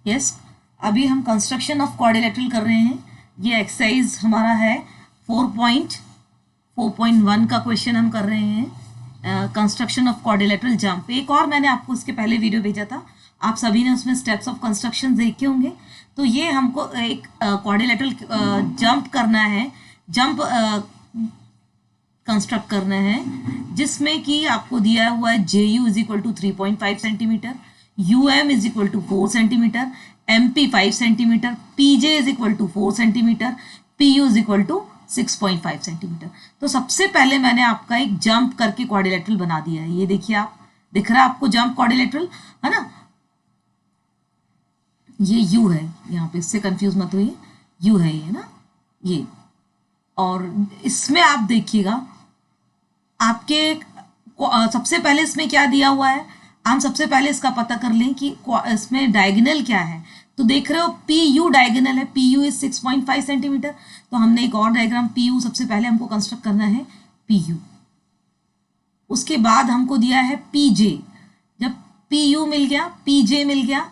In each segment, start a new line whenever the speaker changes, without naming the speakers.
Yes, अभी हम construction of quadrilateral कर रहे हैं। ये एक्सरसाइज हमारा है 4.4.1 का क्वेश्चन हम कर रहे हैं, कंस्ट्रक्शन ऑफ क्वाड्रिलेटरल जंप। एक और मैंने आपको इसके पहले वीडियो भेजा था, आप सभी ने उसमें स्टेप्स ऑफ कंस्ट्रक्शन देखे होंगे। तो ये हमको एक क्वाड्रिलेटरल जंप करना है, जंप कंस्ट्रक्ट करना है, जिसमें कि आपको दिया हुआ है J U is equal to 3.5 centimetre, U M is equal to 4 centimetre, M P 5 centimetre, P J is equal to 4 centimetre, P U is equal to 6.5 centimetre. तो सबसे पहले मैंने आपका एक जंप करके क्वाड्रिलेटरल बना दिया है। ये देखिए, आप दिख रहा है आपको जंप क्वाड्रिलेटरल, है ना। ये यू है, यहाँ पे इससे कंफ्यूज मत होइए, यू है ये ना, ये। और इसमें आप देखिएगा आपके सबसे पहले इसमें क्या दिया हुआ है, हम सबसे पहले इसका पता कर लें कि इसमें डायगोनल क्या है। तो देख रहे हो पी यू डायगोनल है, पी यू इज 6.5 सेंटीमीटर। तो हमने एक और डायग्राम पी यू सबसे पहले हमको कंस्ट्रक्ट करना है, पी यू। उसके बाद हमको दिया है पी जे। जब पी यू मिल गया, पी जे मिल गया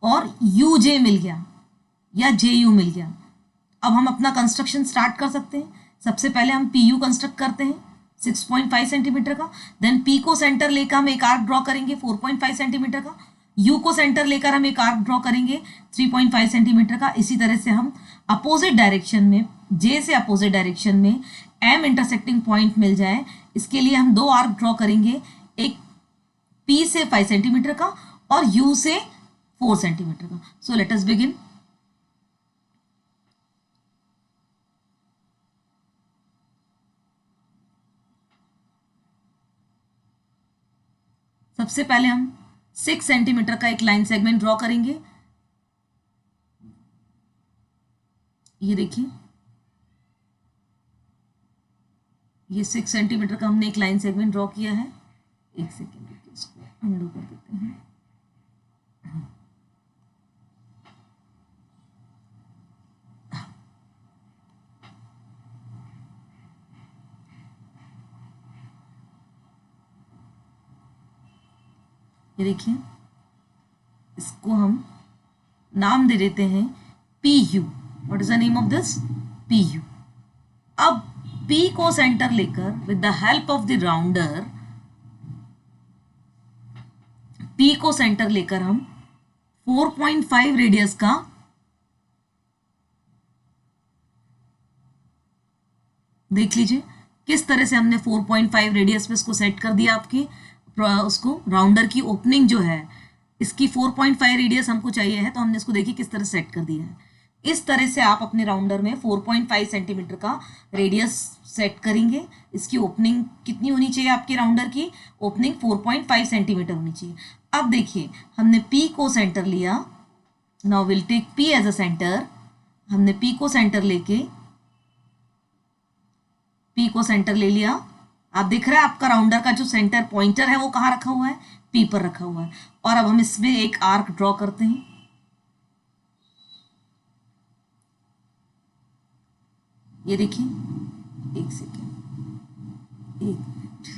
और यू जे मिल गया या जे यू मिल गया, अब हम अपना कंस्ट्रक्शन स्टार्ट कर सकते हैं। सबसे पहले हम पी यू कंस्ट्रक्ट करते हैं 6.5 सेंटीमीटर का। देन पी को सेंटर लेकर हम एक आर्क ड्रॉ करेंगे 4.5 सेंटीमीटर का। यू को सेंटर लेकर हम एक आर्क ड्रॉ करेंगे 3.5 सेंटीमीटर का। इसी तरह से हम अपोजिट डायरेक्शन में, जे से अपोजिट डायरेक्शन में एम इंटरसेक्टिंग पॉइंट मिल जाए, इसके लिए हम दो आर्क ड्रॉ करेंगे, एक पी से 5 सेंटीमीटर का और यू से 4 सेंटीमीटर का। So let us begin. सबसे पहले हम 6 सेंटीमीटर का एक लाइन सेगमेंट ड्रॉ करेंगे। ये देखिए, ये 6 सेंटीमीटर का हमने एक लाइन सेगमेंट ड्रॉ किया है। एक सेकेंड, इसको अंडू कर देते हैं। ये देखिए, इसको हम नाम दे देते हैं P U. What is the name of this? P U. अब पी को सेंटर लेकर with the help of the rounder, P को सेंटर लेकर हम 4.5 रेडियस का देख लीजिए किस तरह से हमने 4.5 रेडियस में इसको सेट कर दिया। आपकी उसको राउंडर की ओपनिंग जो है, इसकी 4.5 रेडियस हमको चाहिए है, तो हमने इसको देखिए किस तरह सेट कर दिया है। इस तरह से आप अपने राउंडर में 4.5 सेंटीमीटर का रेडियस सेट करेंगे। इसकी ओपनिंग कितनी होनी चाहिए? आपके राउंडर की ओपनिंग 4.5 सेंटीमीटर होनी चाहिए। अब देखिए, हमने पी को सेंटर लिया। Now will take P as a centre. हमने पी को सेंटर लेके, पी को सेंटर ले लिया। आप देख रहे हैं आपका राउंडर का जो सेंटर पॉइंटर है वो कहाँ रखा हुआ है? पी पर रखा हुआ है। और अब हम इसमें एक आर्क ड्रॉ करते हैं। ये देखिए, एक सेकेंड, एक मिनट,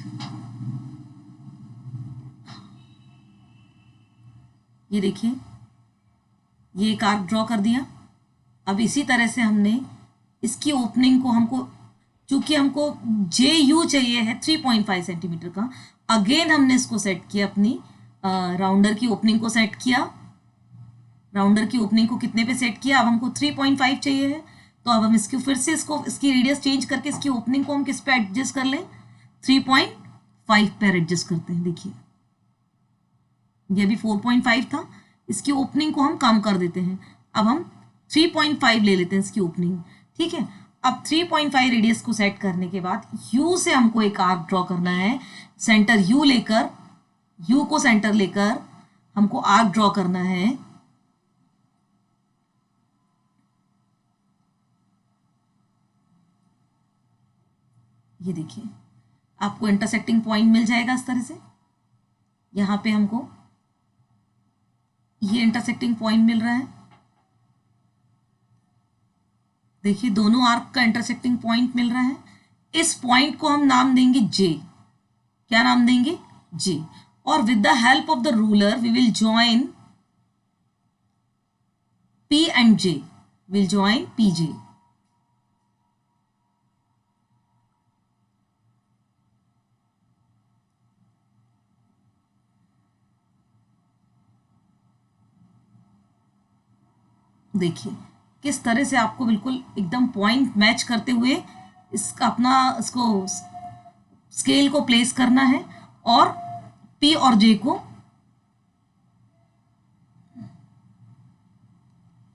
ये देखिए, ये एक आर्क ड्रॉ कर दिया। अब इसी तरह से हमने इसकी ओपनिंग को, हमको चूंकि हमको जे यू चाहिए है 3.5 सेंटीमीटर का, अगेन हमने इसको सेट किया, अपनी राउंडर की ओपनिंग को सेट किया। राउंडर की ओपनिंग को कितने पे सेट किया? अब हमको 3.5 चाहिए है, तो अब हम इसको फिर से इसकी रेडियस चेंज करके इसकी ओपनिंग को हम किस पे एडजस्ट कर लें? 3.5 पे एडजस्ट करते हैं। देखिए, ये भी 4.5 था, इसकी ओपनिंग को हम कम कर देते हैं। अब हम 3.5 ले लेते हैं इसकी ओपनिंग, ठीक है। अब 3.5 रेडियस को सेट करने के बाद U से हमको एक आर्क ड्रॉ करना है। सेंटर U लेकर, U को सेंटर लेकर हमको आर्क ड्रॉ करना है। ये देखिए, आपको इंटरसेक्टिंग पॉइंट मिल जाएगा इस तरह से। यहाँ पे हमको ये इंटरसेक्टिंग पॉइंट मिल रहा है। देखिए, दोनों आर्क का इंटरसेक्टिंग पॉइंट मिल रहा है। इस पॉइंट को हम नाम देंगे जे। क्या नाम देंगे? जे। और with the help of the ruler we will join and J will join PJ. देखिए किस तरह से आपको बिल्कुल एकदम पॉइंट मैच करते हुए इसका अपना इसको स्केल को प्लेस करना है और P और J को,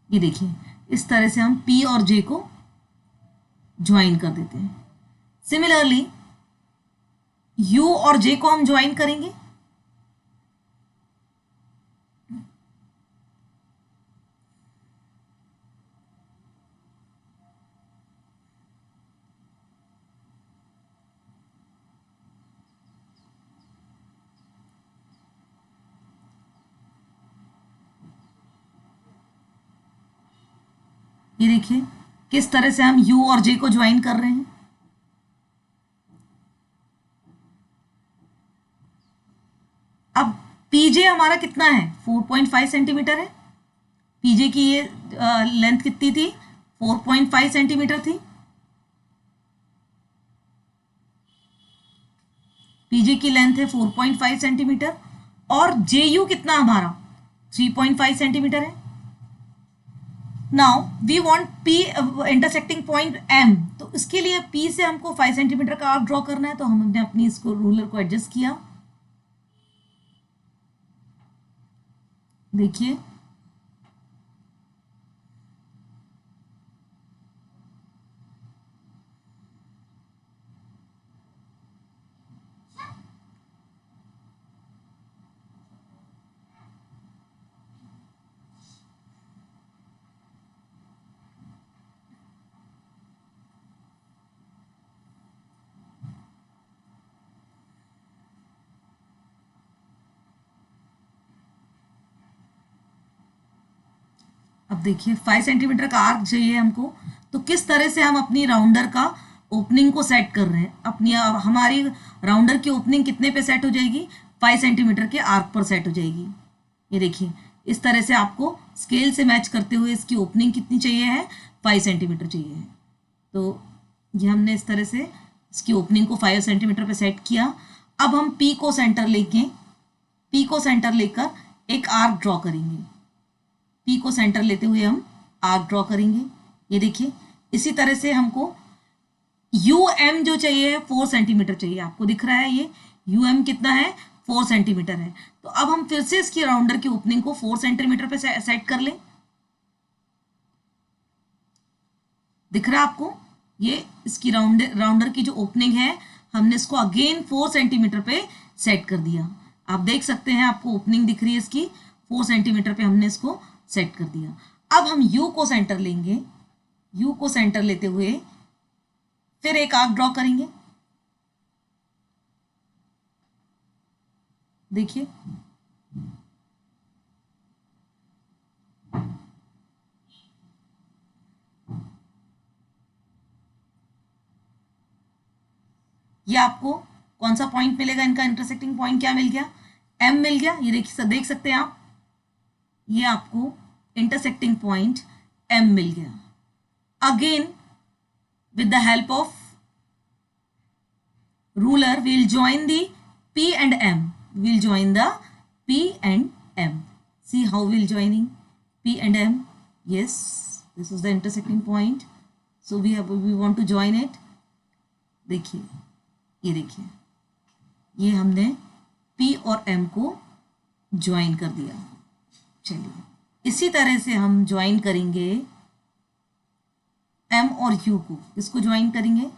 ये देखिए इस तरह से हम P और J को ज्वाइन कर देते हैं। सिमिलरली U और J को हम ज्वाइन करेंगे। ये देखिए किस तरह से हम U और J को ज्वाइन कर रहे हैं। अब PJ हमारा कितना है, 4.5 सेंटीमीटर है। PJ की ये लेंथ कितनी थी, 4.5 सेंटीमीटर थी। PJ की लेंथ है 4.5 सेंटीमीटर और JU कितना हमारा 3.5 सेंटीमीटर है। Now we want P intersecting point M, तो इसके लिए P से हमको 5 सेंटीमीटर का आर्क ड्रॉ करना है। तो हमने अपनी इसको रूलर को एडजस्ट किया। देखिए अब देखिए 5 सेंटीमीटर का आर्क चाहिए हमको। तो किस तरह से हम अपनी राउंडर का ओपनिंग को सेट कर रहे हैं। अपनी हमारी राउंडर की ओपनिंग कितने पे सेट हो जाएगी, 5 सेंटीमीटर के आर्क पर सेट हो जाएगी। ये देखिए इस तरह से आपको स्केल से मैच करते हुए इसकी ओपनिंग कितनी चाहिए है, 5 सेंटीमीटर चाहिए है। तो ये हमने इस तरह से इसकी ओपनिंग को 5 सेंटीमीटर पे सेट किया। अब हम P को सेंटर लेकर एक आर्क ड्रॉ करेंगे। P को सेंटर लेते हुए हम आर्क ड्रॉ करेंगे। ये देखिए इसी तरह से हमको UM जो चाहिए है 4 सेंटीमीटर चाहिए। आपको दिख रहा है ये UM कितना है, 4 सेंटीमीटर है। तो अब हम फिर से इसकी राउंडर की ओपनिंग को 4 सेंटीमीटर पे सेट कर लें। दिख रहा है आपको, ये इसकी राउंडर की जो ओपनिंग है हमने इसको अगेन 4 सेंटीमीटर पे सेट कर दिया। आप देख सकते हैं आपको ओपनिंग दिख रही है इसकी, 4 सेंटीमीटर पे हमने इसको सेट कर दिया। अब हम U को सेंटर लेंगे। U को सेंटर लेते हुए फिर एक आर्क ड्रॉ करेंगे। देखिए ये आपको कौन सा पॉइंट मिलेगा, इनका इंटरसेक्टिंग पॉइंट क्या मिल गया, M मिल गया। ये देख सकते हैं आप, ये आपको इंटरसेक्टिंग पॉइंट M मिल गया। Again with the help of ruler we'll join the P and M. We'll join the P and M. See how we'll joining P and M. Yes, this is the intersecting point. So we want to join it. देखिए ये देखिए ये हमने P और M को join कर दिया। चलिए इसी तरह से हम ज्वाइन करेंगे M और U को। इसको ज्वाइन करेंगे।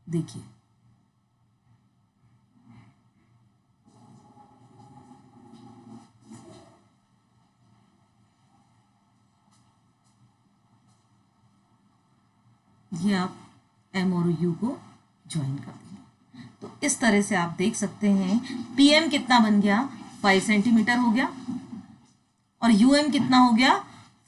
देखिए ये आप M और U को ज्वाइन कर देंगे। तो इस तरह से आप देख सकते हैं PM कितना बन गया, 5 सेंटीमीटर हो गया और UM कितना हो गया,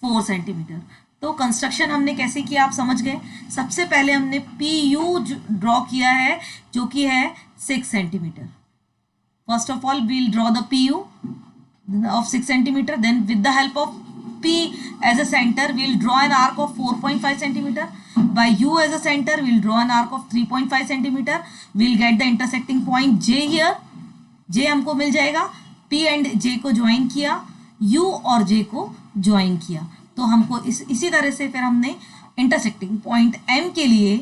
4 सेंटीमीटर। तो कंस्ट्रक्शन हमने कैसे किया आप समझ गए। सबसे पहले हमने पी यू ड्रॉ किया है जो कि है 6 centimetre. First of all we'll draw the P U of 6 centimeter. Then with the help of P as a center we'll draw an arc of 4.5 centimeter. By U as a center we'll draw an arc of 3.5 centimeter. We'll get the intersecting point J here. J हमको मिल जाएगा। P and J को join किया, U और J को join किया, तो हमको इसी तरह से फिर हमने इंटरसेक्टिंग पॉइंट M के लिए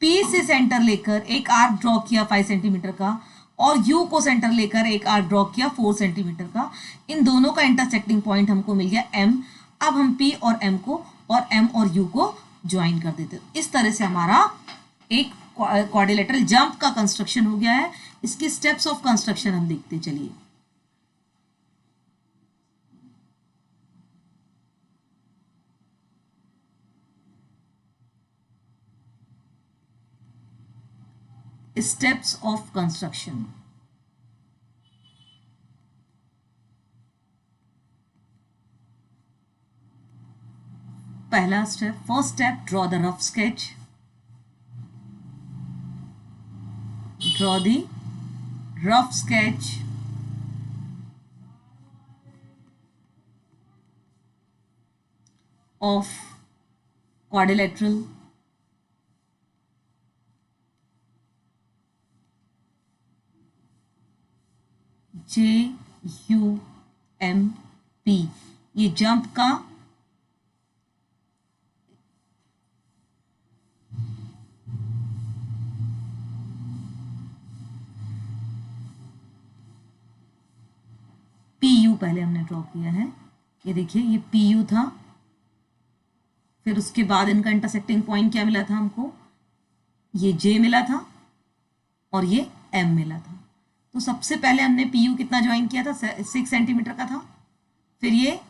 P से सेंटर लेकर एक आर्क ड्रॉ किया 5 सेंटीमीटर का और U को सेंटर लेकर एक आर्क ड्रॉ किया 4 सेंटीमीटर का। इन दोनों का इंटरसेक्टिंग पॉइंट हमको मिल गया M। अब हम P और M को और M और U को ज्वाइन कर देते हैं। इस तरह से हमारा एक क्वाड्रिलेटरल जंप का कंस्ट्रक्शन हो गया है। इसके स्टेप्स ऑफ कंस्ट्रक्शन हम देखते चलिए। Steps of construction. पहला step, first step, draw the rough sketch. Draw the rough sketch of quadrilateral JUMP। ये जंप का PU पहले हमने ड्रॉ किया है। ये देखिए ये PU था, फिर उसके बाद इनका इंटरसेक्टिंग पॉइंट क्या मिला था हमको, ये J मिला था और ये M मिला था। तो सबसे पहले हमने PU कितना ज्वाइन किया था, 6 सेंटीमीटर का था। फिर ये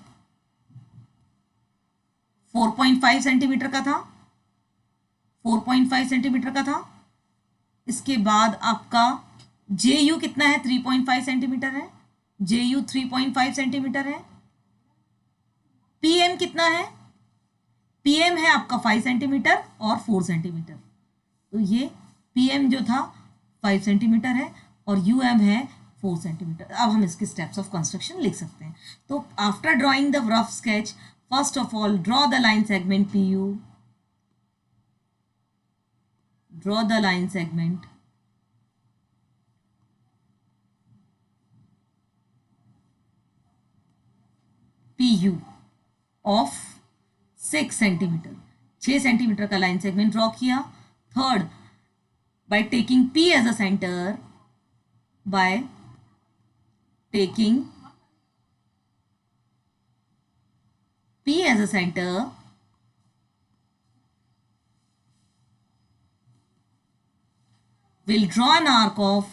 4.5 सेंटीमीटर का था, 4.5 सेंटीमीटर का था। इसके बाद आपका JU कितना है, 3.5 सेंटीमीटर है। JU 3.5 सेंटीमीटर है। PM कितना है, PM है आपका 5 सेंटीमीटर और 4 सेंटीमीटर। तो ये PM जो था 5 सेंटीमीटर है और UM है 4 सेंटीमीटर। अब हम इसके स्टेप्स ऑफ कंस्ट्रक्शन लिख सकते हैं। तो after drawing the rough sketch, first of all draw the line segment PU। Draw the line segment PU of 6 centimetre. 6 centimetre का लाइन सेगमेंट ड्रॉ किया। Third, by taking P as a center, by taking P as a center, we'll draw an arc of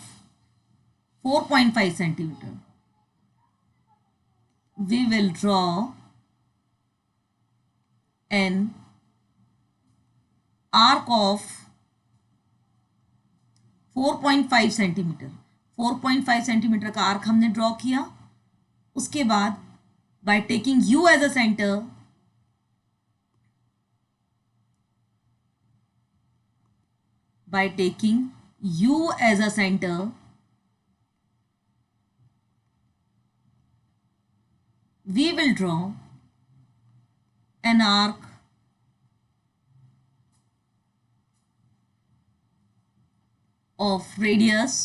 4.5 centimeter. We will draw an arc of 4.5 centimetre. 4.5 centimetre का arc हमने draw किया। उसके बाद by taking U as a centre, by taking U as a centre, we will draw an arc of radius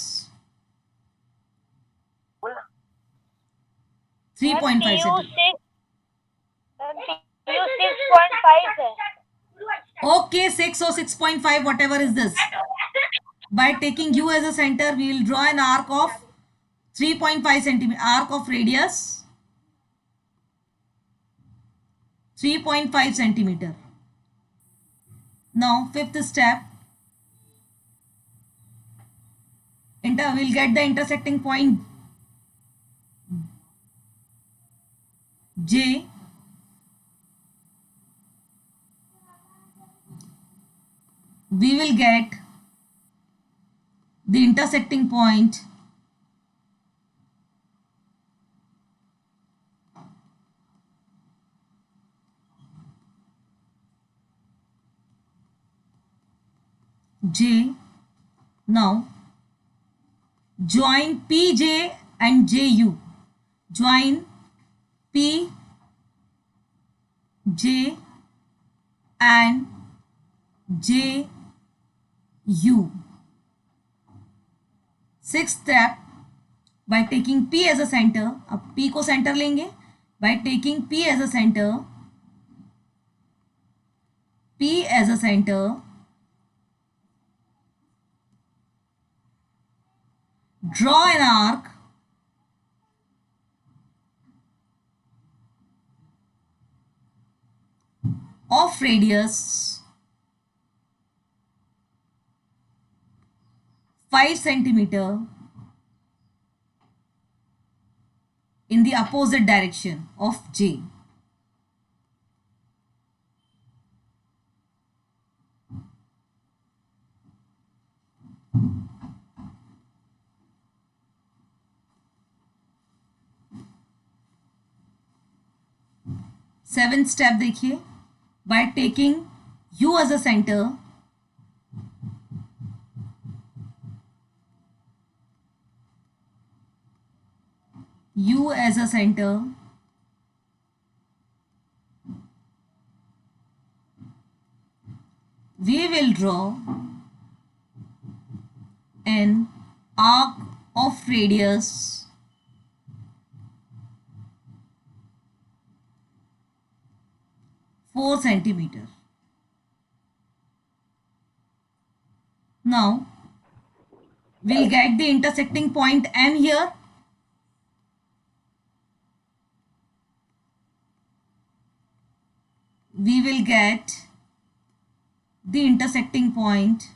3.5 centimeter.
PU 6.5 है।
Okay, 6 or 6.5, whatever is this. By taking U as a center, we will draw an arc of 3.5 centimeter, arc of radius 3.5 centimeter. Now, fifth step, we'll get the intersecting point J. We will get the intersecting point J. Now join PJ and JU. Join P, J and J, U. Sixth step, by taking P as a center, अब P को centre लेंगे, by taking P as a center, P as a center, draw an arc of radius 5 centimeter in the opposite direction of J. Seventh step देखिए, by taking U as a center, U as a center, we will draw an arc of radius 4 centimeter. Now we'll get the intersecting point M here. We will get the intersecting point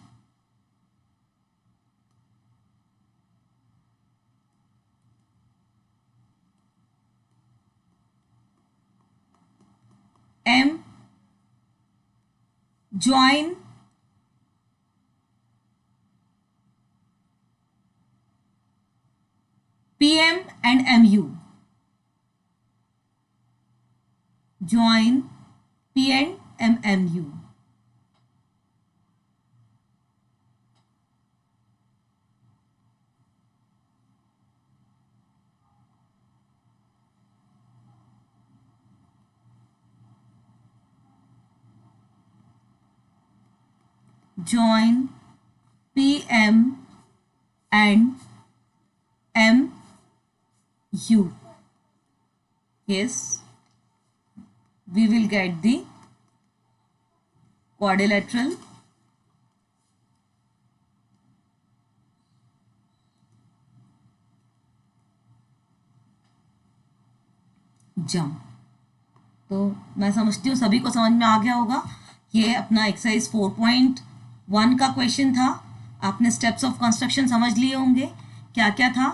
M. Join PM and MU. Join P and MMU. Join PM and MU. Yes, we will get the quadrilateral jump. तो मैं समझती हूँ सभी को समझ में आ गया होगा. ये अपना एक्सरसाइज 4.1 का क्वेश्चन था. आपने स्टेप्स ऑफ कंस्ट्रक्शन समझ लिए होंगे क्या क्या था.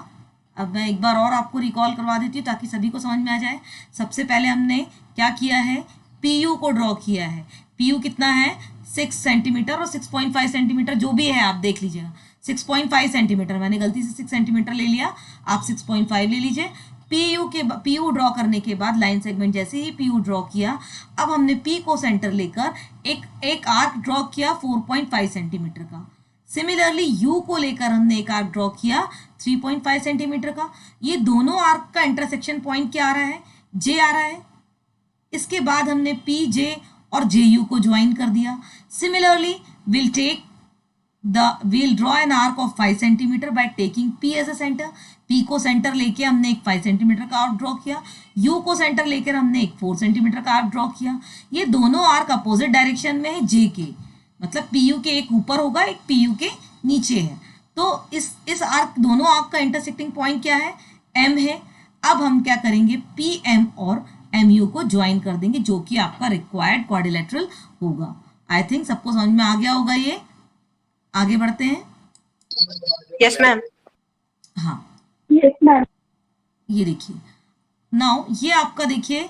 अब मैं एक बार और आपको रिकॉल करवा देती हूँ ताकि सभी को समझ में आ जाए. सबसे पहले हमने क्या किया है, पीयू को ड्रॉ किया है. पीयू कितना है, 6 सेंटीमीटर और 6.5 सेंटीमीटर जो भी है आप देख लीजिएगा. 6.5 सेंटीमीटर, मैंने गलती से 6 सेंटीमीटर ले लिया, आप 6.5 ले लीजिए. पीयू ड्रॉ करने के बाद लाइन सेगमेंट जैसे ही पीयू ड्रॉ किया, अब हमने पी को सेंटर लेकर एक आर्क ड्रॉ किया 4.5 सेंटीमीटर का. सिमिलरली यू को लेकर हमने एक आर्क ड्रॉ किया 3.5 सेंटीमीटर का. ये दोनों आर्क का इंटरसेक्शन पॉइंट क्या आ रहा है, जे आ रहा है. इसके बाद हमने पी जे और जे यू को ज्वाइन कर दिया. Similarly we'll draw an arc of 5 centimeter by taking P as a center. P को सेंटर लेके हमने एक 5 सेंटीमीटर का आर्क ड्रॉ किया. U को सेंटर लेकर हमने एक 4 सेंटीमीटर का आर्क ड्रॉ किया. ये दोनों आर्क अपोजिट डायरेक्शन में है J के, मतलब PU के एक ऊपर होगा, एक PU के नीचे है. तो इस आर्क, दोनों आर्क का इंटरसेक्टिंग पॉइंट क्या है, M है. अब हम क्या करेंगे, PM और MU को ज्वाइन कर देंगे जो कि आपका रिक्वायर्ड क्वाड्रिलेटरल होगा. आई थिंक सबको समझ में आ गया होगा. ये आगे बढ़ते हैं.
Yes ma'am.
हाँ
यस मैम.
ये देखिए, नाउ ये आपका देखिए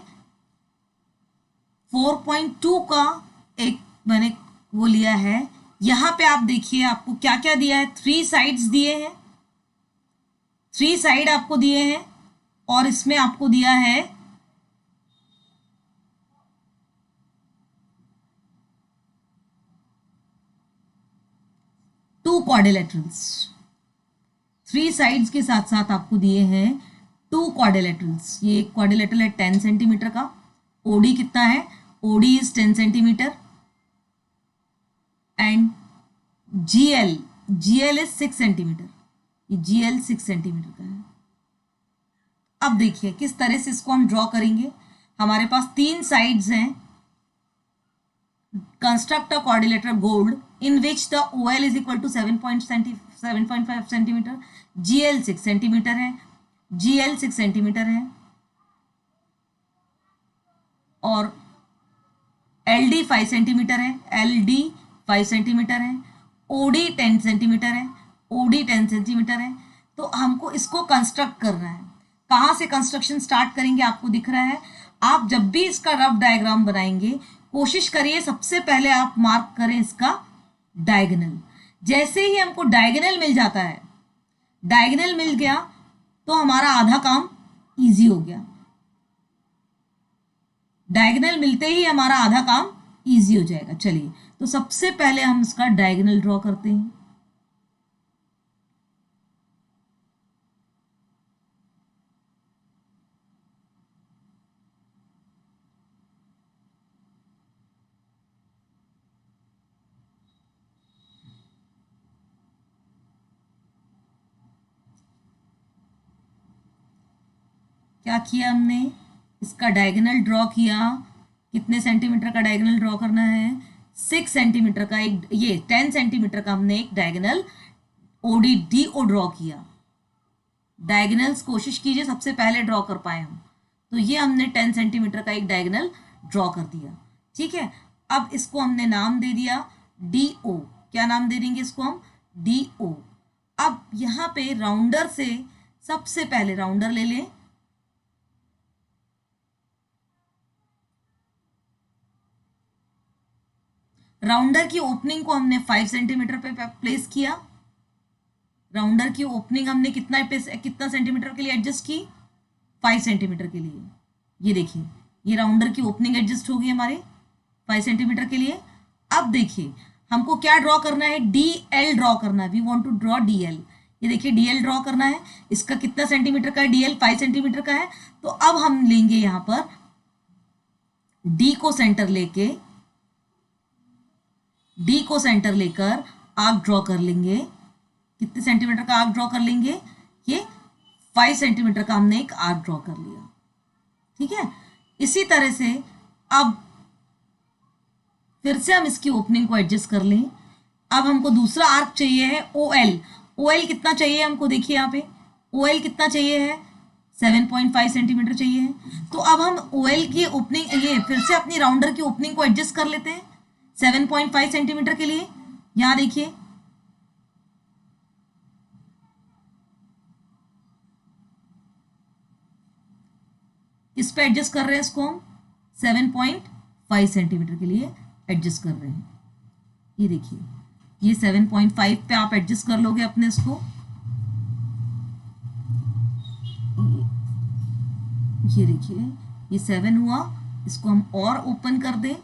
4.2 का एक मैंने वो लिया है. यहाँ पे आप देखिए आपको क्या क्या दिया है, 3 साइड्स दिए हैं, 3 साइड आपको दिए हैं. और इसमें आपको दिया है 2 क्वाड्रिलेटरल्स, 3 साइड्स के साथ साथ आपको दिए हैं 2 क्वाड्रिलेटरल्स। ये एक क्वाड्रिलेटरल है 10 सेंटीमीटर का, ओडी कितना है, OD is 10 centimetre and GL, GL is 6 centimetre, ये जीएल 6 सेंटीमीटर का है। अब देखिए किस तरह से इसको हम ड्रॉ करेंगे। हमारे पास 3 साइड्स हैं, construct a quadrilateral GOLD in which the OL is equal to 7.5 centimetre, GL 6 centimetre है, GL 6 सेंटीमीटर है और LD 5 सेंटीमीटर है, LD 5 सेंटीमीटर है, OD 10 सेंटीमीटर है, OD 10 सेंटीमीटर है। तो हमको इसको कंस्ट्रक्ट करना है। कहाँ से कंस्ट्रक्शन स्टार्ट करेंगे आपको दिख रहा है। आप जब भी इसका रफ डायग्राम बनाएंगे कोशिश करिए सबसे पहले आप मार्क करें इसका डायगोनल। जैसे ही हमको डायगोनल मिल जाता है, डायगोनल मिल गया तो हमारा आधा काम इजी हो गया। डायगोनल मिलते ही हमारा आधा काम इजी हो जाएगा। चलिए तो सबसे पहले हम इसका डायगोनल ड्रॉ करते हैं। क्या किया हमने, इसका डायगोनल ड्रॉ किया। कितने सेंटीमीटर का डायगोनल ड्रॉ करना है, 6 सेंटीमीटर का एक, ये 10 सेंटीमीटर का हमने एक डायगोनल ODDO ड्रॉ किया। डायगोनल्स कोशिश कीजिए सबसे पहले ड्रॉ कर पाए हम। तो ये हमने 10 सेंटीमीटर का एक डायगोनल ड्रॉ कर दिया। ठीक है, अब इसको हमने नाम दे दिया DO। क्या नाम दे देंगे इसको हम, DO। अब यहाँ पे राउंडर से सबसे पहले राउंडर ले लें। राउंडर की ओपनिंग को हमने 5 सेंटीमीटर पे प्लेस किया। राउंडर की ओपनिंग हमने कितना सेंटीमीटर के लिए एडजस्ट की, 5 सेंटीमीटर के लिए। ये देखिए ये राउंडर की ओपनिंग एडजस्ट होगी हमारे 5 सेंटीमीटर के लिए। अब देखिए हमको क्या ड्रॉ करना है, DL ड्रॉ करना है। We want to draw DL। ये देखिए DL ड्रॉ करना है। इसका कितना सेंटीमीटर का है, DL 5 सेंटीमीटर का है। तो अब हम लेंगे यहाँ पर D को सेंटर लेके, D को सेंटर लेकर आर्क ड्रॉ कर लेंगे। कितने सेंटीमीटर का आर्क ड्रॉ कर लेंगे, ये 5 सेंटीमीटर का हमने एक आर्क ड्रॉ कर लिया। ठीक है, इसी तरह से अब फिर से हम इसकी ओपनिंग को एडजस्ट कर लें। अब हमको दूसरा आर्क चाहिए है OL। OL कितना चाहिए हमको, देखिए यहाँ पे OL कितना चाहिए है, 7.5 सेंटीमीटर चाहिए है। तो अब हम OL की ओपनिंग, ये फिर से अपनी राउंडर की ओपनिंग को एडजस्ट कर लेते हैं 7.5 सेंटीमीटर के लिए। यहां देखिए इस पे एडजस्ट कर रहे हैं, इसको हम 7.5 सेंटीमीटर के लिए एडजस्ट कर रहे हैं। ये देखिए ये 7.5 पे आप एडजस्ट कर लोगे अपने इसको। ये देखिए ये 7 हुआ, इसको हम और ओपन कर दें।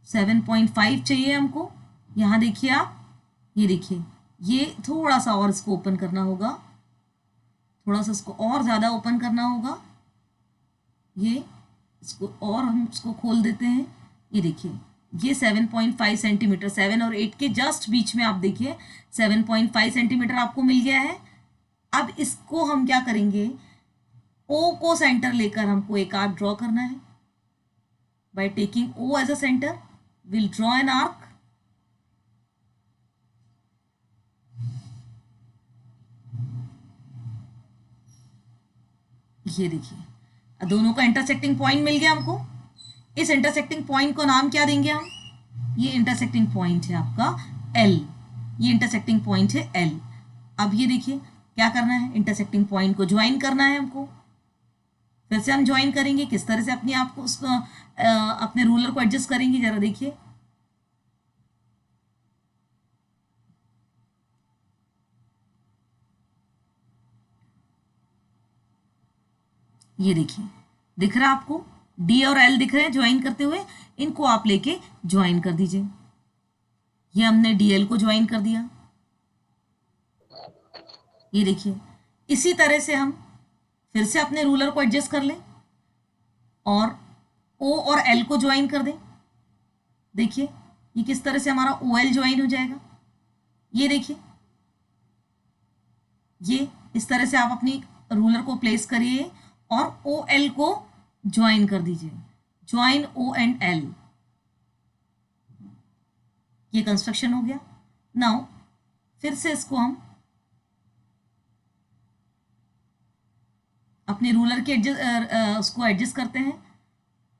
7.5 चाहिए हमको। यहाँ देखिए आप, ये देखिए ये थोड़ा सा और इसको ओपन करना होगा, थोड़ा सा इसको और ज़्यादा ओपन करना होगा। ये इसको और हम इसको खोल देते हैं। ये देखिए ये 7.5 सेंटीमीटर, 7 और 8 के जस्ट बीच में आप देखिए 7.5 सेंटीमीटर आपको मिल गया है। अब इसको हम क्या करेंगे, O को सेंटर लेकर हमको एक आर्क ड्रॉ करना है। By taking O as a centre we'll draw an arc। ये देखिए दोनों का इंटरसेक्टिंग पॉइंट मिल गया हमको। इस इंटरसेक्टिंग पॉइंट को नाम क्या देंगे हम, ये इंटरसेक्टिंग पॉइंट है आपका L। ये इंटरसेक्टिंग पॉइंट है L। अब ये देखिए क्या करना है, इंटरसेक्टिंग पॉइंट को ज्वाइन करना है हमको। फिर से हम ज्वाइन करेंगे, किस तरह से अपने आप को उसको अपने रूलर को एडजस्ट करेंगे, जरा देखिए। ये देखिए दिख रहा है आपको, D और L दिख रहे हैं ज्वाइन करते हुए। इनको आप लेके ज्वाइन कर दीजिए। ये हमने DL को ज्वाइन कर दिया। ये देखिए, इसी तरह से हम फिर से अपने रूलर को एडजस्ट कर लें और ओ और एल को ज्वाइन कर दें। देखिए ये किस तरह से हमारा ओ एल ज्वाइन हो जाएगा। ये देखिए, ये इस तरह से आप अपनी रूलर को प्लेस करिए और ओ एल को ज्वाइन कर दीजिए। ज्वाइन ओ एंड एल, ये कंस्ट्रक्शन हो गया। नाउ फिर से इसको हम अपने रूलर के उसको एडजस्ट करते हैं,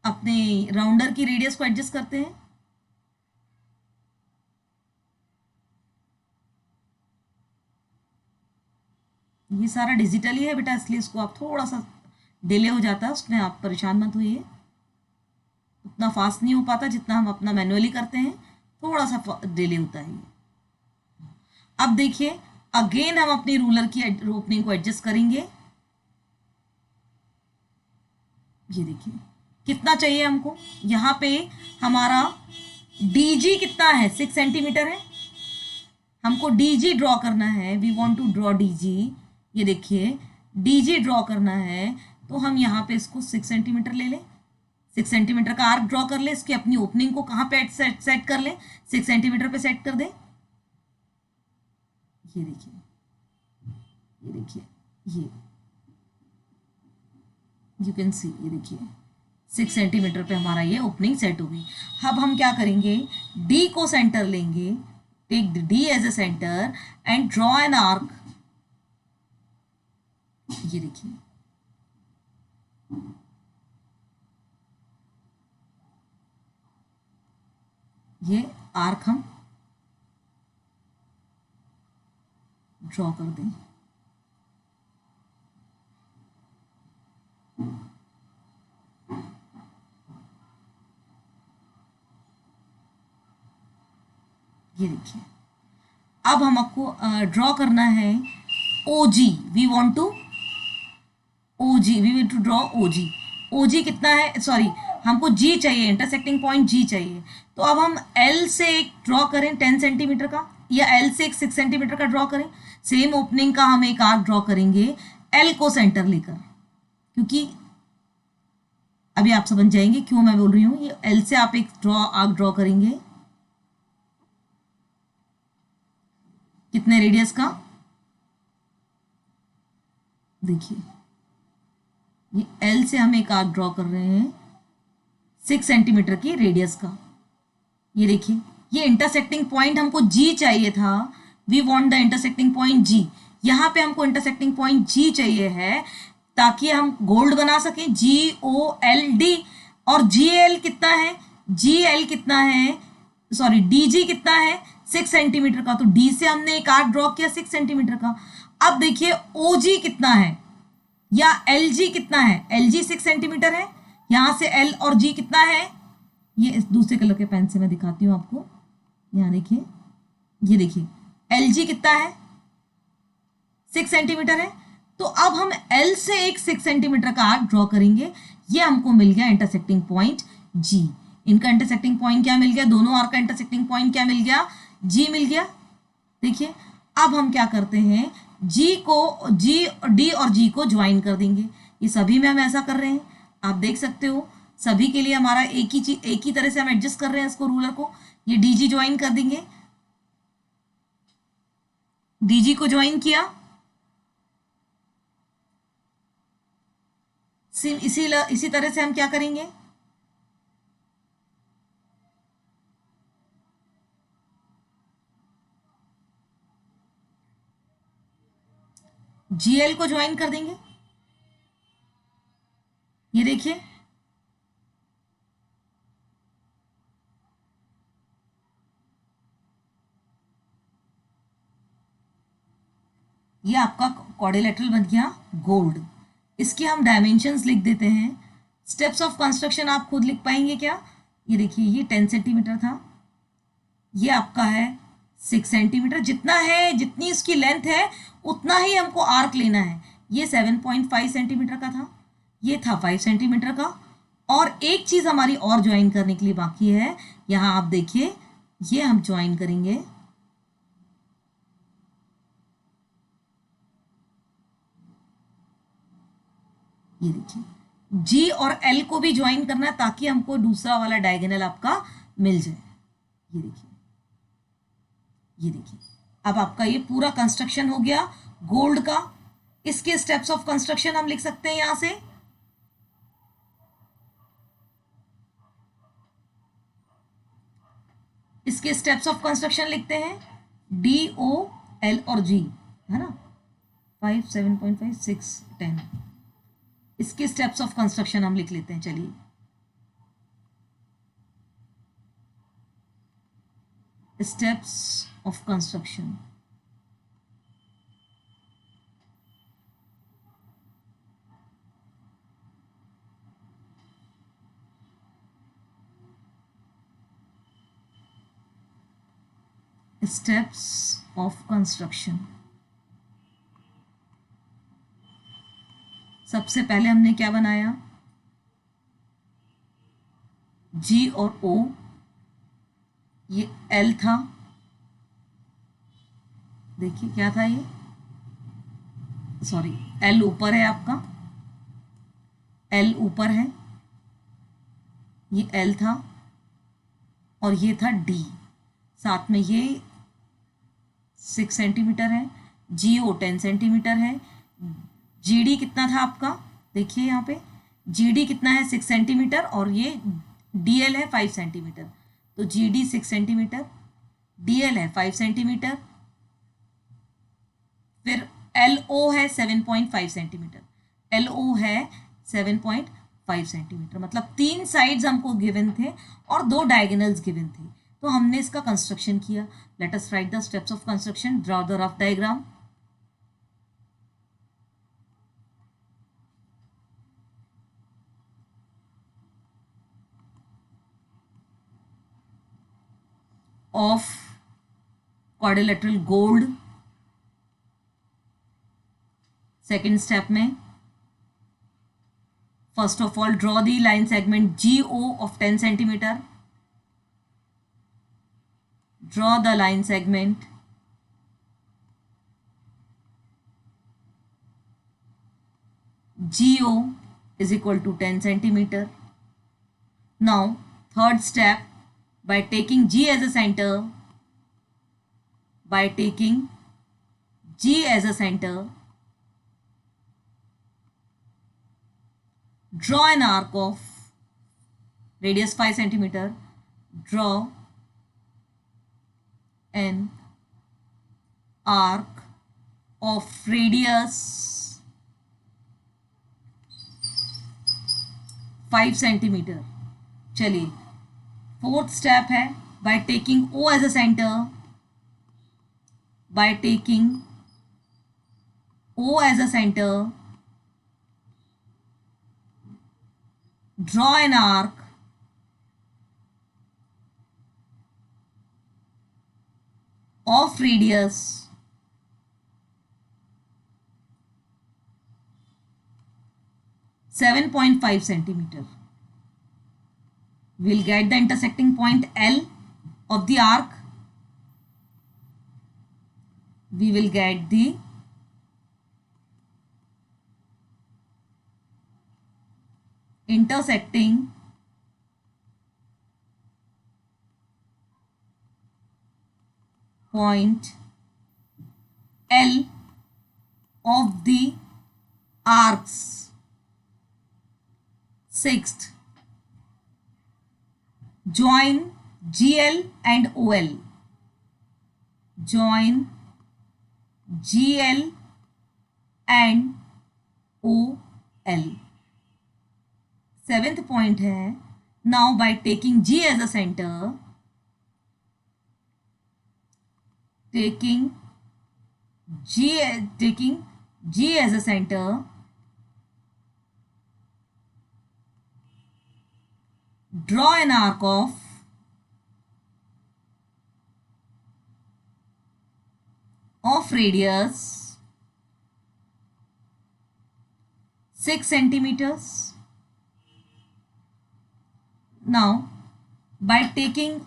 अपने राउंडर की रेडियस को एडजस्ट करते हैं। ये सारा डिजिटल ही है बेटा, इसलिए इसको आप थोड़ा सा डिले हो जाता है, उसमें आप परेशान मत होइए। उतना फास्ट नहीं हो पाता जितना हम अपना मैनुअली करते हैं, थोड़ा सा डिले होता है ये। अब देखिए, अगेन हम अपनी रूलर की ओपनिंग को एडजस्ट करेंगे। ये देखिए कितना चाहिए हमको, यहाँ पे हमारा डीजी कितना है, 6 सेंटीमीटर है। हमको डीजी ड्रॉ करना है, we want to draw DG. ये देखिए डीजी ड्रॉ करना है तो हम यहाँ पे इसको 6 सेंटीमीटर ले लें, 6 सेंटीमीटर का आर्क ड्रॉ कर ले। इसकी अपनी ओपनिंग को कहाँ पे सेट कर लें, 6 सेंटीमीटर पे सेट कर दें। ये देखिए, ये देखिए, ये यू कैन सी, ये देखिए 6 सेंटीमीटर पे हमारा ये ओपनिंग सेट हो गई। अब हम क्या करेंगे, डी को सेंटर लेंगे, take the D as a centre and draw an arc. ये देखिए, ये आर्क हम ड्रॉ कर दें। ये देखिए, अब हमको ड्रॉ करना है OG. We want to OG, we want to draw OG. OG कितना है, सॉरी हमको जी चाहिए, इंटरसेक्टिंग पॉइंट जी चाहिए। तो अब हम एल से एक ड्रॉ करें 10 सेंटीमीटर का, या एल से एक 6 सेंटीमीटर का ड्रॉ करें। सेम ओपनिंग का हम एक आर्क ड्रॉ करेंगे एल को सेंटर लेकर, क्योंकि अभी आप समझ जाएंगे क्यों मैं बोल रही हूँ। ये एल से आप एक आर्क ड्रॉ करेंगे, कितने रेडियस का, देखिए ये एल से हम एक आर्क ड्रॉ कर रहे हैं 6 सेंटीमीटर की रेडियस का। ये देखिए, ये इंटरसेक्टिंग पॉइंट हमको जी चाहिए था, we want the intersecting point G. यहाँ पे हमको इंटरसेक्टिंग पॉइंट जी चाहिए है ताकि हम गोल्ड बना सकें, जी ओ एल डी। और जी एल कितना है, जी एल कितना है, सॉरी डी जी कितना है, 6 सेंटीमीटर का। तो डी से हमने एक आर्क ड्रॉ किया 6 सेंटीमीटर का। अब देखिए ओ जी कितना है या एल जी कितना है, एल जी 6 सेंटीमीटर है, यहां से एल और जी कितना है, ये इस दूसरे कलर के पेन से मैं दिखाती हूं आपको। यहाँ देखिए, ये देखिए एल जी कितना है, 6 सेंटीमीटर है। तो अब हम एल से एक 6 सेंटीमीटर का आर्क ड्रॉ करेंगे। ये हमको मिल गया इंटरसेक्टिंग पॉइंट जी। इनका इंटरसेक्टिंग पॉइंट क्या मिल गया, दोनों आर्क का इंटरसेक्टिंग पॉइंट क्या मिल गया, जी मिल गया। देखिए अब हम क्या करते हैं, जी को, जी डी और जी को ज्वाइन कर देंगे। ये सभी में हम ऐसा कर रहे हैं, आप देख सकते हो सभी के लिए हमारा एक ही चीज, एक ही तरह से हम एडजस्ट कर रहे हैं इसको, रूलर को। ये डी जी ज्वाइन कर देंगे, डी जी को ज्वाइन किया। इसी तरह से हम क्या करेंगे, जीएल को ज्वाइन कर देंगे। ये देखिए ये आपका क्वाड्रिलेटरल बन गया गोल्ड। इसके हम डायमेंशंस लिख देते हैं। स्टेप्स ऑफ कंस्ट्रक्शन आप खुद लिख पाएंगे क्या, ये देखिए ये 10 सेंटीमीटर था, ये आपका है 6 सेंटीमीटर। जितना है, जितनी इसकी लेंथ है उतना ही हमको आर्क लेना है। ये 7.5 सेंटीमीटर का था, ये था 5 सेंटीमीटर का। और एक चीज़ हमारी और ज्वाइन करने के लिए बाकी है, यहाँ आप देखिए ये हम ज्वाइन करेंगे ये देखिए जी और एल को भी ज्वाइन करना है ताकि हमको दूसरा वाला डायगोनल आपका मिल जाए। ये देखिए, ये देखिए, अब आपका ये पूरा कंस्ट्रक्शन हो गया गोल्ड का। इसके स्टेप्स ऑफ कंस्ट्रक्शन हम लिख सकते हैं यहां से। इसके स्टेप्स ऑफ कंस्ट्रक्शन लिखते हैं डी ओ एल और जी, है ना, 5, 7.5, 6, 10। इसके स्टेप्स ऑफ कंस्ट्रक्शन हम लिख लेते हैं। चलिए, steps of construction. Steps of construction. सबसे पहले हमने क्या बनाया, जी और ओ, ये एल था, देखिए क्या था ये, सॉरी एल ऊपर है आपका, एल ऊपर है, ये एल था और ये था डी, साथ में ये 6 सेंटीमीटर है, जी ओ 10 सेंटीमीटर है, जी डी कितना था आपका, देखिए यहाँ पे जी डी कितना है 6 सेंटीमीटर और ये डी एल है 5 सेंटीमीटर। तो G D 6 centimetre, D L है 5 सेंटीमीटर, फिर एल ओ है 7.5 सेंटीमीटर, एल ओ है 7.5 सेंटीमीटर, मतलब 3 साइड्स हमको गिवन थे और 2 डायगोनल्स गिवन थे। तो हमने इसका कंस्ट्रक्शन किया। Let us write the steps of construction, draw the rough diagram. Of quadrilateral gold. Second step में first of all draw the line segment G O of 10 centimetre. Draw the line segment GO is equal to 10 centimeter. Now, third step, by taking G as a center, draw an arc of radius 5 centimeter. Draw an arc of radius 5 centimetre. चलिए, fourth step है, by taking O as a centre, draw an arc of radius 7.5 centimeter. We'll get the intersecting point L of the arc. We will get the intersecting point L of the arcs. Sixth, join GL and OL. Join GL and OL. Seventh point है, now by taking G as a center, taking G as a center, draw an arc of radius 6 centimeters. Now by taking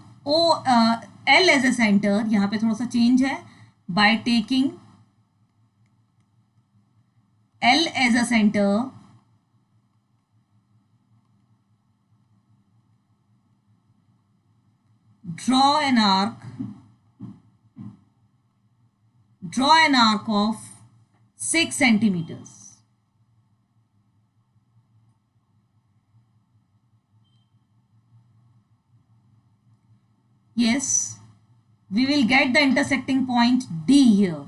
L as a center, यहाँ पे थोड़ा सा change है, by taking L as a center, draw an arc of 6 centimeters. Yes, we will get the intersecting point D here.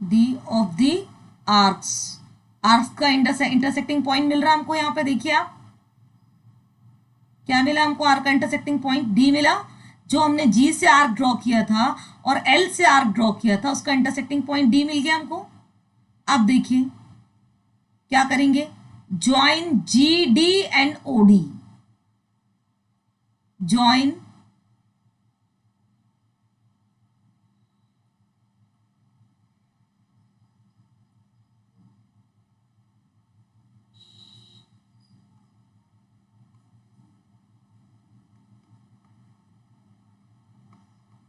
D of the arcs. Arcs का intersecting point मिल रहा है हमको यहाँ पे, देखिए आप क्या मिला हमको, आर्क का इंटरसेक्टिंग पॉइंट डी मिला। जो हमने जी से आर्क ड्रॉ किया था और एल से आर्क ड्रॉ किया था उसका इंटरसेक्टिंग पॉइंट डी मिल गया हमको। अब देखिए क्या करेंगे, join G D and O D, join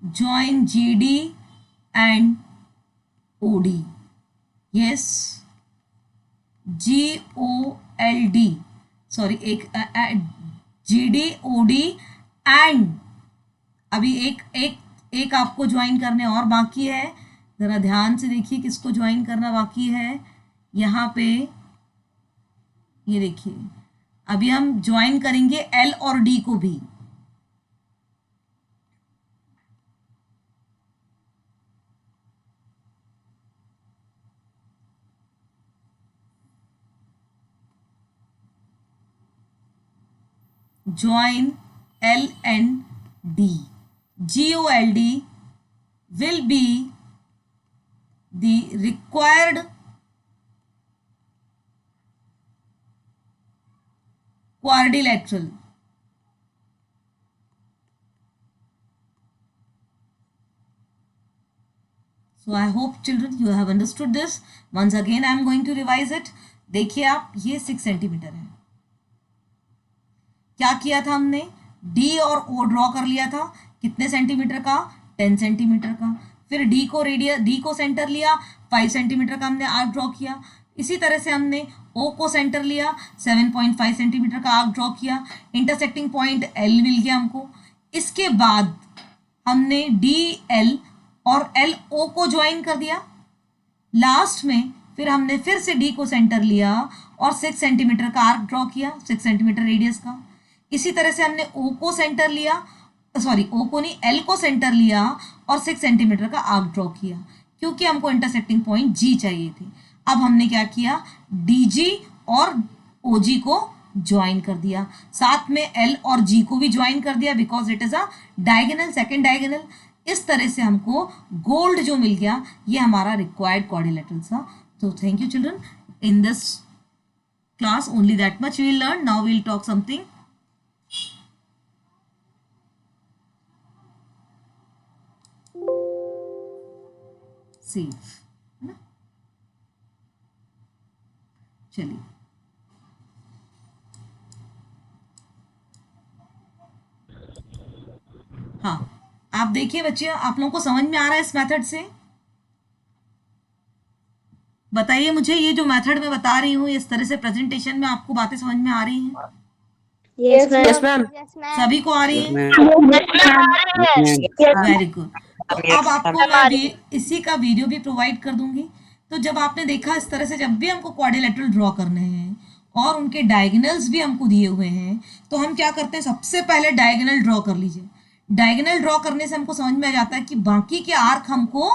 join GD and OD. Yes, GOLD, sorry एक GD OD एंड अभी एक आपको ज्वाइन करने और बाकी है। जरा ध्यान से देखिए किसको ज्वाइन करना बाकी है यहाँ पे, ये देखिए अभी हम ज्वाइन करेंगे L और D को भी। Join L and D. GOLD will be the required quadrilateral. So I hope children you have understood this. Once again I am going to revise it. देखिए आप, ये 6 सेंटीमीटर है। क्या किया था हमने, डी और ओ ड्रॉ कर लिया था, कितने सेंटीमीटर का, 10 सेंटीमीटर का। फिर डी को सेंटर लिया, 5 सेंटीमीटर का हमने आर्क ड्रॉ किया। इसी तरह से हमने ओ को सेंटर लिया, 7.5 सेंटीमीटर का आर्क ड्रॉ किया। इंटरसेक्टिंग पॉइंट एल मिल गया हमको। इसके बाद हमने डी एल और एल ओ को ज्वाइन कर दिया। लास्ट में फिर हमने फिर से डी को सेंटर लिया और 6 सेंटीमीटर का आर्क ड्रॉ किया, 6 सेंटीमीटर रेडियस का। इसी तरह से हमने ओ को सेंटर लिया, सॉरी ओ को नहीं, एल को सेंटर लिया और 6 सेंटीमीटर का आर्क ड्रॉ किया, क्योंकि हमको इंटरसेक्टिंग पॉइंट जी चाहिए थी। अब हमने क्या किया, डी जी और ओ जी को ज्वाइन कर दिया, साथ में एल और जी को भी ज्वाइन कर दिया, because it is a diagonal, second diagonal. इस तरह से हमको गोल्ड जो मिल गया, ये हमारा रिक्वायर्ड क्वाड्रिलेटरल था। So thank you children. In this class only that much we will learn. Now we will talk something. Safe, है ना? चलिए, हाँ आप देखिए बच्चे, आप लोगों को समझ में आ रहा है इस मेथड से? बताइए मुझे, ये जो मेथड मैं बता रही हूँ इस तरह से प्रेजेंटेशन में, आपको बातें समझ में आ रही हैं?
Yes, ma'am.
सभी को आ रही है? Very good. तो अब आपको मैं इसी का वीडियो भी प्रोवाइड कर दूंगी। तो जब आपने देखा इस तरह से, जब भी हमको क्वाड्रिलेटरल ड्रॉ करने हैं और उनके डायगोनल्स भी हमको दिए हुए हैं, तो हम क्या करते हैं, सबसे पहले डायगोनल ड्रॉ कर लीजिए। डायगोनल ड्रॉ करने से हमको समझ में आ जाता है कि बाकी के आर्क हमको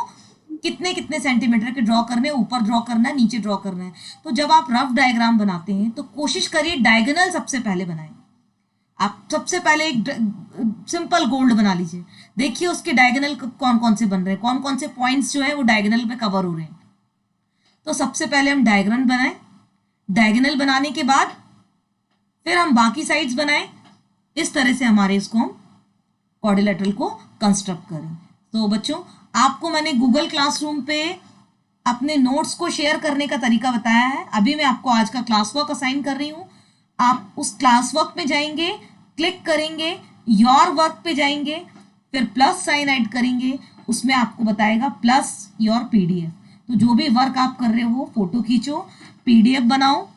कितने कितने सेंटीमीटर के ड्रॉ करने, ऊपर ड्रॉ करना है, नीचे ड्रॉ करना है। तो जब आप रफ डायग्राम बनाते हैं तो कोशिश करिए डायगोनल सबसे पहले बनाएं। आप सबसे पहले एक सिंपल गोल्ड बना लीजिए, देखिए उसके डायगोनल कौन कौन से बन रहे हैं, कौन कौन से पॉइंट्स जो है वो डायगोनल में कवर हो रहे हैं। तो सबसे पहले हम डायग्राम बनाएं, डायगोनल बनाने के बाद फिर हम बाकी साइड्स बनाएं। इस तरह से हमारे इसको हम क्वाड्रिलेटरल को कंस्ट्रक्ट करें। तो बच्चों, आपको मैंने गूगल क्लासरूम पे अपने नोट्स को शेयर करने का तरीका बताया है। अभी मैं आपको आज का क्लास वर्क असाइन कर रही हूँ। आप उस क्लास वर्क में जाएंगे, क्लिक करेंगे, योर वर्क पे जाएंगे, फिर प्लस साइन ऐड करेंगे, उसमें आपको बताएगा प्लस योर पीडीएफ। तो जो भी वर्क आप कर रहे हो, फोटो खींचो, पीडीएफ बनाओ,